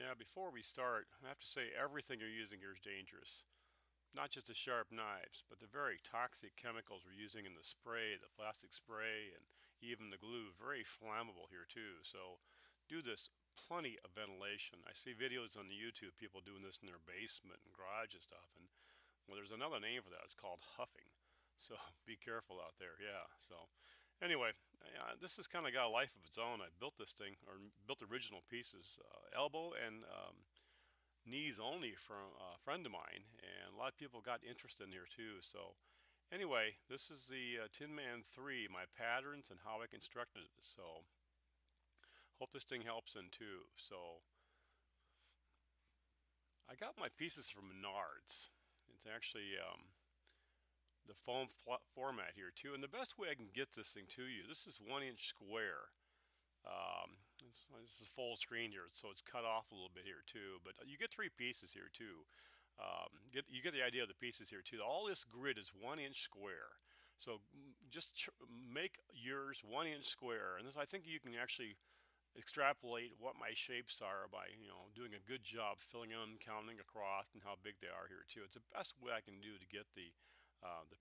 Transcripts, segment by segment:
Yeah, before we start, I have to say everything you're using here is dangerous. Not just the sharp knives, but the very toxic chemicals we're using in the spray, the plastic spray, and even the glue. Very flammable here too. So do this plenty of ventilation. I see videos on the YouTube, people doing this in their basement and garage and stuff. And well, there's another name for that. It's called huffing. So be careful out there. Yeah. So anyway, this has kind of got a life of its own. I built this thing, or built the original pieces, elbow and knees only from a friend of mine, and a lot of people got interested in here too. So anyway, this is the Tin Man 3, my patterns and how I constructed it. So hope this thing helps in too. So I got my pieces from Menards. It's actually the foam format here too, and the best way I can get this thing to you, this is 1 inch square. This is full screen here, so it's cut off a little bit here too. But you get three pieces here too. You get the idea of the pieces here too. All this grid is 1 inch square, so just make yours 1 inch square. And this, I think, you can actually extrapolate what my shapes are by doing a good job filling in, counting across, and how big they are here too. It's the best way I can do to get the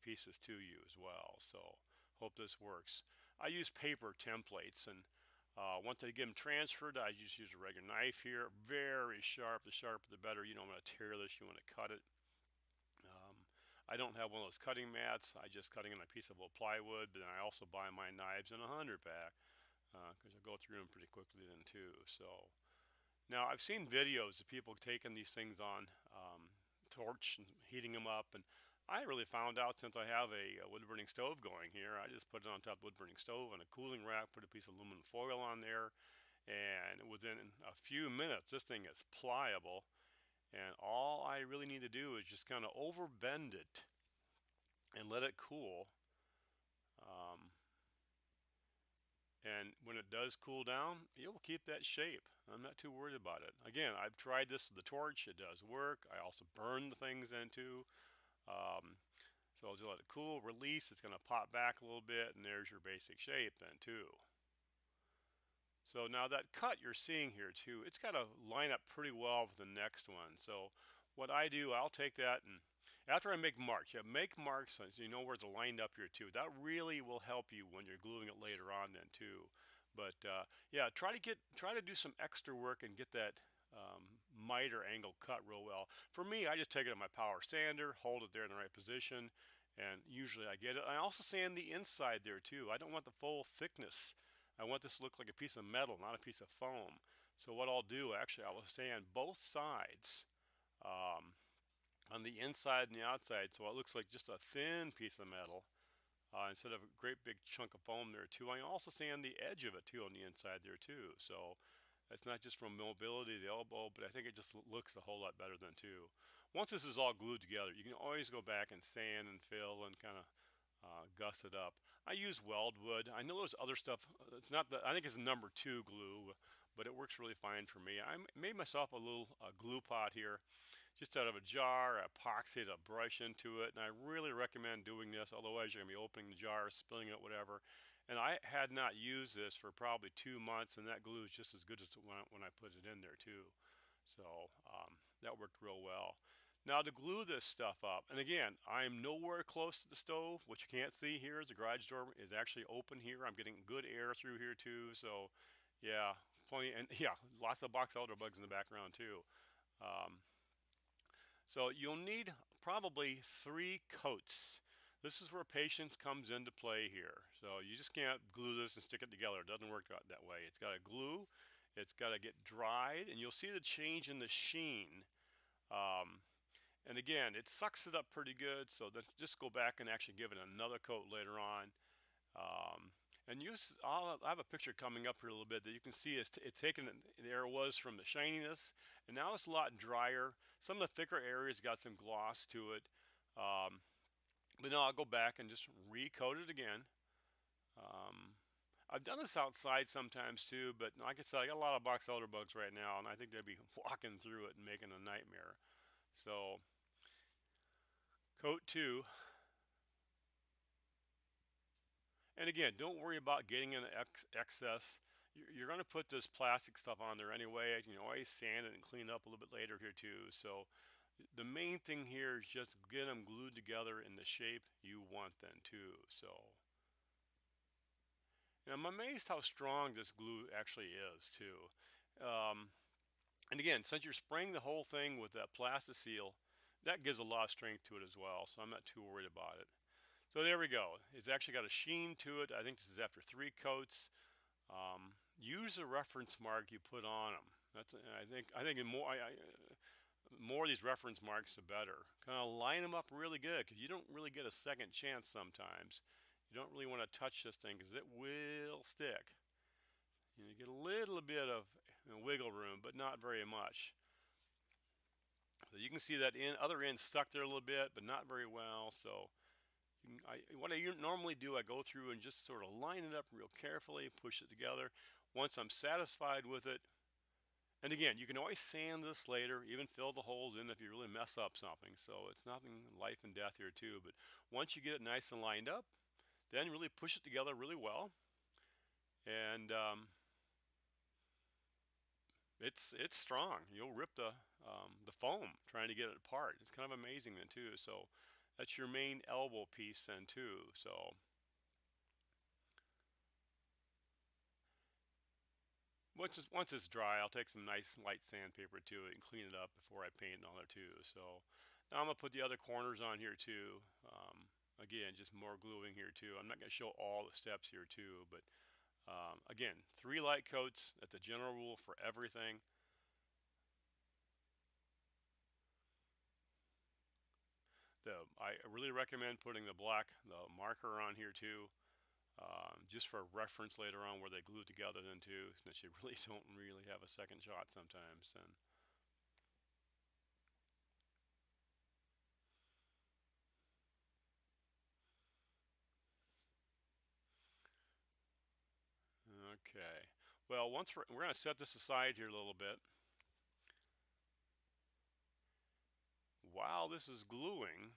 pieces to you as well. So hope this works. I use paper templates, and once I get them transferred, I just use a regular knife here. Very sharp. The sharper the better. You don't want to tear this. You want to cut it. I don't have one of those cutting mats. I just cutting in a piece of old plywood. But then I also buy my knives in a 100 pack because I go through them pretty quickly then too. So now I've seen videos of people taking these things on torch and heating them up, and I really found out, since I have a wood burning stove going here, I just put it on top of the wood burning stove and a cooling rack, put a piece of aluminum foil on there, and within a few minutes this thing is pliable, and all I really need to do is just kind of over bend it and let it cool. um, And when it does cool down, it will keep that shape. I'm not too worried about it. Again, I've tried this with the torch. It does work. I also burn the things into. Um, so I'll just let it cool, release. It's going to pop back a little bit, and there's your basic shape then too. So now that cut you're seeing here too, it's got to line up pretty well with the next one. So what I do, I'll take that, and after I make marks, make marks so you know where it's lined up here too. That really will help you when you're gluing it later on then too. But yeah, try to do some extra work and get that miter angle cut real well. For me, I just take it on my power sander, hold it there in the right position, and usually I get it. I also sand the inside there too. I don't want the full thickness. I want this to look like a piece of metal, not a piece of foam. So what I'll do, actually, I will sand both sides on the inside and the outside, so it looks like just a thin piece of metal instead of a great big chunk of foam there too. I also sand the edge of it too on the inside there too. So it's not just from mobility to the elbow, but I think it just looks a whole lot better than too. Once this is all glued together, you can always go back and sand and fill and kind of gust it up. I use weldwood. I know there's other stuff. It's not that I think it's number two glue, but it works really fine for me. I made myself a little glue pot here, just out of a jar. I epoxied a brush into it, and I really recommend doing this. Otherwise, you're gonna be opening the jar, spilling it, whatever. And I had not used this for probably 2 months, and that glue is just as good as when I put it in there too. So that worked real well. Now to glue this stuff up, and again, I'm nowhere close to the stove. What you can't see here is the garage door is actually open here. I'm getting good air through here too. So yeah, plenty, and yeah, lots of box elder bugs in the background too. Um, so you'll need probably 3 coats. This is where patience comes into play here. So you just can't glue this and stick it together. It doesn't work that way. It's got to glue, it's got to get dried, and you'll see the change in the sheen. Um, and again, it sucks it up pretty good. So then just go back and actually give it another coat later on. Um, and I have a picture coming up here a little bit that you can see it's taken, there it was from the shininess, and now it's a lot drier. Some of the thicker areas got some gloss to it. Um, but now I'll go back and just recoat it again. Um, I've done this outside sometimes too, but like I said, I got a lot of box elder bugs right now, and I think they'd be walking through it and making a nightmare. So coat two. And again, don't worry about getting an excess. you're going to put this plastic stuff on there anyway. You can always sand it and clean it up a little bit later here too. So the main thing here is just get them glued together in the shape you want them to. So, and I'm amazed how strong this glue actually is too. Um, and again, since you're spraying the whole thing with that plasticine, that gives a lot of strength to it as well. So I'm not too worried about it. So there we go. It's actually got a sheen to it. I think this is after 3 coats. Use the reference mark you put on them. That's I think more of these reference marks the better. Kind of line them up really good because you don't really get a second chance sometimes. You don't really want to touch this thing because it will stick. You get a little bit of wiggle room, but not very much. So you can see that other end stuck there a little bit, but not very well. So what I normally do, I go through and just sort of line it up real carefully, push it together. Once I'm satisfied with it, and again, you can always sand this later, even fill the holes in if you really mess up something. So it's nothing life and death here too. But once you get it nice and lined up, then really push it together really well, and it's strong. You'll rip the foam trying to get it apart. It's kind of amazing then too. So that's your main elbow piece then too. So once it's dry, I'll take some nice light sandpaper to it and clean it up before I paint it on there too. So now I'm gonna put the other corners on here too. Again, just more gluing here too. I'm not gonna show all the steps here too, but again, 3 light coats. That's a general rule for everything. I really recommend putting the marker on here too, just for reference later on where they glue together then too, since you really don't really have a second shot sometimes. And okay, well, once we're going to set this aside here a little bit. While this is gluing,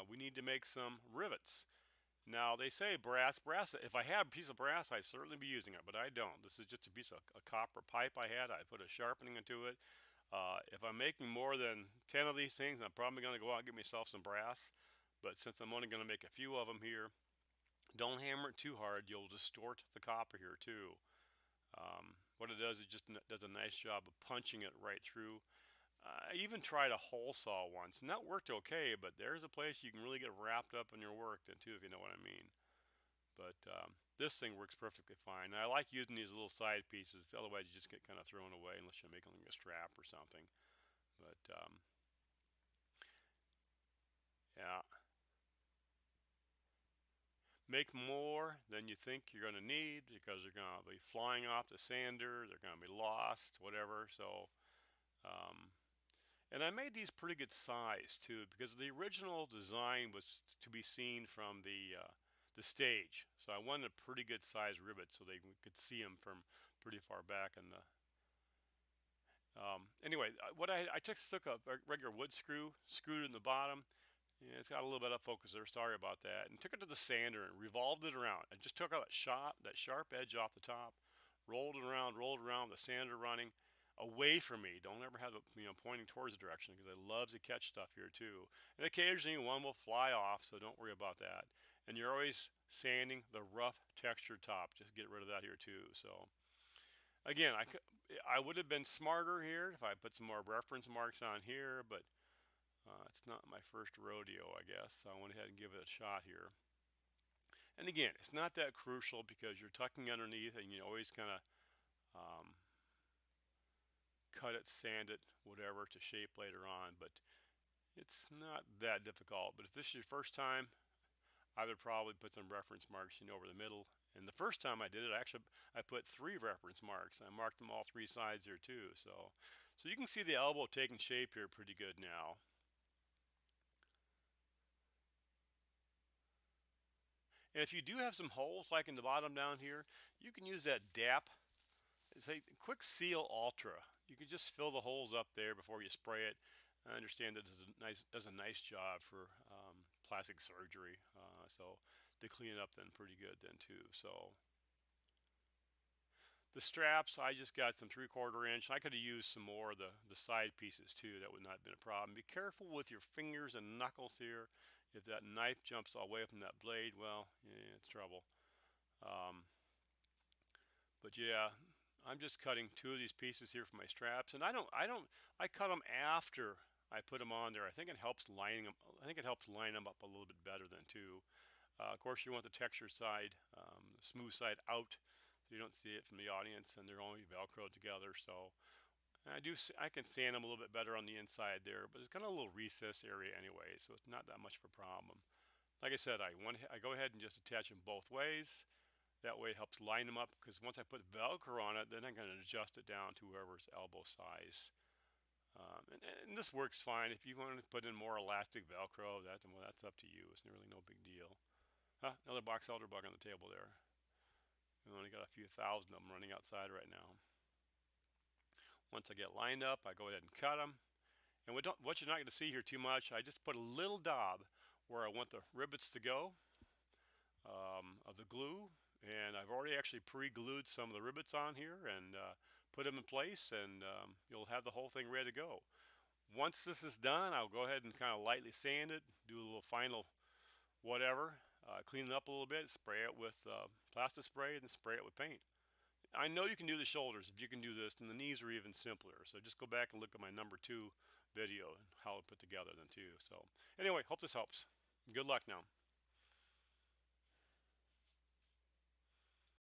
we need to make some rivets. Now they say brass. If I had a piece of brass, I'd certainly be using it, but I don't. This is just a piece of a copper pipe I had. I put a sharpening into it. If I'm making more than 10 of these things, I'm probably going to go out and get myself some brass. But since I'm only going to make a few of them here, don't hammer it too hard. You'll distort the copper here too. What it does, it just does a nice job of punching it right through. I even tried a hole saw once, and that worked okay, but there's a place you can really get wrapped up in your work then too, if you know what I mean. But this thing works perfectly fine. And I like using these little side pieces, otherwise you just get kind of thrown away unless you're making like a strap or something. But yeah, make more than you think you're going to need because they're going to be flying off the sander, they're going to be lost, whatever. So um, and I made these pretty good size too, because the original design was to be seen from the stage. So I wanted a pretty good size rivet so they could see them from pretty far back in the. Anyway, what I took a regular wood screw, screwed it in the bottom. Yeah, it's got a little bit of focus there. Sorry about that. And took it to the sander and revolved it around. I just took out that sharp edge off the top, rolled around, the sander running away from me. Don't ever have it, pointing towards the direction because I love to catch stuff here too. And occasionally one will fly off, so don't worry about that. And you're always sanding the rough textured top. Just get rid of that here too. So again, I would have been smarter here if I put some more reference marks on here, but it's not my first rodeo, I guess. So I went ahead and give it a shot here. And again, it's not that crucial because you're tucking underneath and you always kind of um, cut it, sand it, whatever to shape later on. But it's not that difficult. But if this is your first time, I would probably put some reference marks, over the middle. And the first time I did it, I put 3 reference marks. I marked them all 3 sides here too. So you can see the elbow taking shape here pretty good now. And if you do have some holes like in the bottom down here, you can use that DAP. It's a quick seal ultra. You can just fill the holes up there before you spray it. I understand that does a nice job for plastic surgery. So they clean it up then pretty good then too. So The straps, I just got some 3/4 inch. I could have used some more of the side pieces too. That would not have been a problem. Be careful with your fingers and knuckles here. If that knife jumps away from that blade, well, yeah, it's trouble. Um, but yeah, I'm just cutting two of these pieces here for my straps, and I cut them after I put them on there. I think it helps lining them. I think it helps line them up a little bit better than two. Of course, you want the texture side, the smooth side out, so you don't see it from the audience, and they're only Velcroed together. So I can sand them a little bit better on the inside there, but it's kind of a little recessed area anyway, so it's not that much of a problem. Like I said, I go ahead and just attach them both ways. That way it helps line them up, because once I put Velcro on it, then I'm going to adjust it down to whoever's elbow size. And this works fine. If you want to put in more elastic Velcro, well, that's up to you. It's really no big deal. Another box elder bug on the table there. We only got a few thousand of them running outside right now. Once I get lined up, I go ahead and cut them. And what you're not going to see here too much, I just put a little daub where I want the rivets to go of the glue. And I've already actually pre-glued some of the rivets on here and put them in place, and you'll have the whole thing ready to go. Once this is done, I'll go ahead and kind of lightly sand it, do a little final whatever, clean it up a little bit, spray it with plastic spray, and then spray it with paint. I know you can do the shoulders. If you can do this, then the knees are even simpler. So just go back and look at my number 2 video and how to put together them too. So anyway, hope this helps. Good luck now.